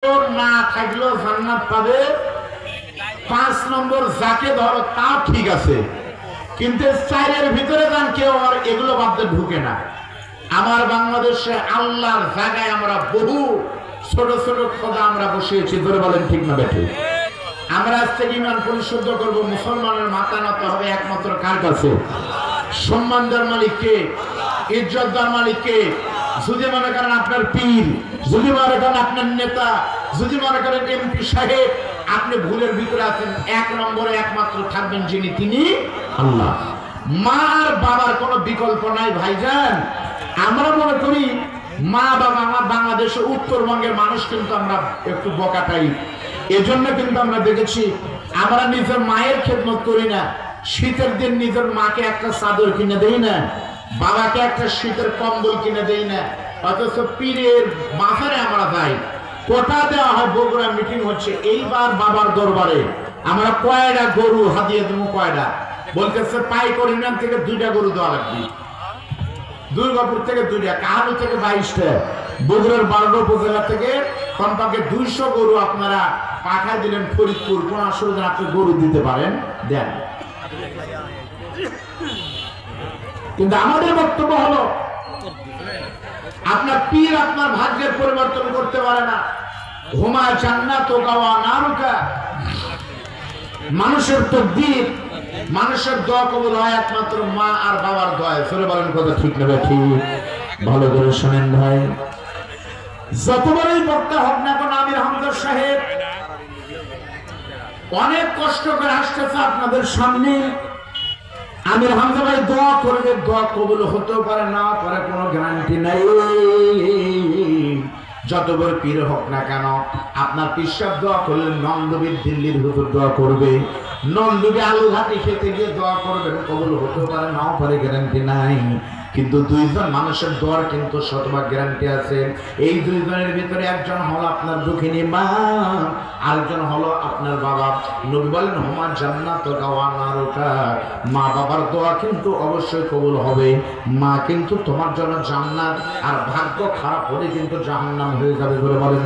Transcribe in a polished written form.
না থাকলেও জান্নাত পাবে। 5 নম্বর যাকে ধরো তা ঠিক আছে, কিন্তু 4-এর ভিতরে যান কেউ আর এগুলো বাদে ঢুকে না। আমার বাংলাদেশে আল্লাহর জায়গায় আমরা বহু ছোট ছোট খোদা আমরা বসিয়েছি, ধরে বলেন ঠিক না বেঠিক? আমরা আজ থেকে ইমান পরিশুদ্ধ করব, মুসলমানের মাথা নত হবে একমাত্র কার কাছে? সম্মান দেওয়ার মালিক কে? ইজ্জত দেওয়ার মালিক কে? যদি মনে করেন আপনার পীর, যদি মনে করেন আপনার নেতা, যদি মনে করেন এমপি সাহেব, আপনি ভুলের ভিতরে আছেন, 1 নম্বরে একমাত্র থাকবেন যিনি, তিনি আল্লাহ। মা আর বাবার কোনো বিকল্প নাই ভাইজান। আমরা মনে করি মা বাবা, আমার বাংলাদেশে উত্তরবঙ্গের মানুষ কিন্তু আমরা একটু বকাটাই, এজন্য কিন্তু আমরা দেখেছি আমরা নিজের মায়ের খেদমত করি না। শীতের দিন নিজের মাকে একটা চাদর কিনে দেই না, বাবাকে একটা শীতের কম্বল কিনে দেই না, অথচ পীরের মাথারে আমরা যাই, কোটা দেওয়া হয়। বগুড়া মিটিং হচ্ছে, এইবার বাবার দরবারে আমরা কয়টা গরু হাতিয়ে দেবো, কয়টা বলতেছে পাইকারি থেকে 2টা গরু দেওয়া লাগবে, দুর্গাপুর থেকে 2টা, কাহালু থেকে 22টা, বগুড়ার 12টা উপজেলা থেকে কমপক্ষে 200 গরু আপনারা পাঠায় দিলেন ফরিদপুর। কোন আসলে আপনি গরু দিতে পারেন, দেন। কিন্তু আমাদের বক্তব্য হলো আপনার পীর আপনার ভাগ্যের পরিবর্তন করতে পারে না। হুমা জান্নাত ওয়া নারুকা, মানুষের তাকদীর, মানুষের দোয়া কবুল হয় একমাত্র মা আর বাবার দোয়ায়। সরে বলেন কথা ঠিক না ঠিক? ভালো করে শুনেন ভাই, যত বড়ই বক্তা হোক না কেন, আমির হামজা সাহেব অনেক কষ্ট করে আসতেছে আপনাদের সামনে। আমির হামজা ভাই দোয়া করবে, দোয়া কবুল হতেও পারে, না পারে, কোনো গ্যারান্টি নাই। যত বড় পীর হোক না কেন, আপনার পিসাব দোয়া করলেন, নন্দবীর দিল্লির হুজুর দোয়া করবে, নন্দবী আলু ঘাটি খেতে গিয়ে দোয়া করবেন, কবুল হতেও পারে, নাও পারে, গ্যারান্টি নাই। কিন্তু 2জন মানুষের দোয়ার কিন্তু শতভাগ গ্যারান্টি আছে। এই 2জনের ভিতরে একজন হলো আপনার দুঃখিনী মা, আরেকজন হলো আপনার বাবা। নবী বলেন হুমা জান্নাত ওয়া নারুকা, মা বাবার দোয়া কিন্তু অবশ্যই কবুল হবে। মা কিন্তু তোমার জন্য জান্নাত, আর ভাগ্য খারাপ হলে কিন্তু জাহান্নাম হয়ে যাবে বলে বলেন।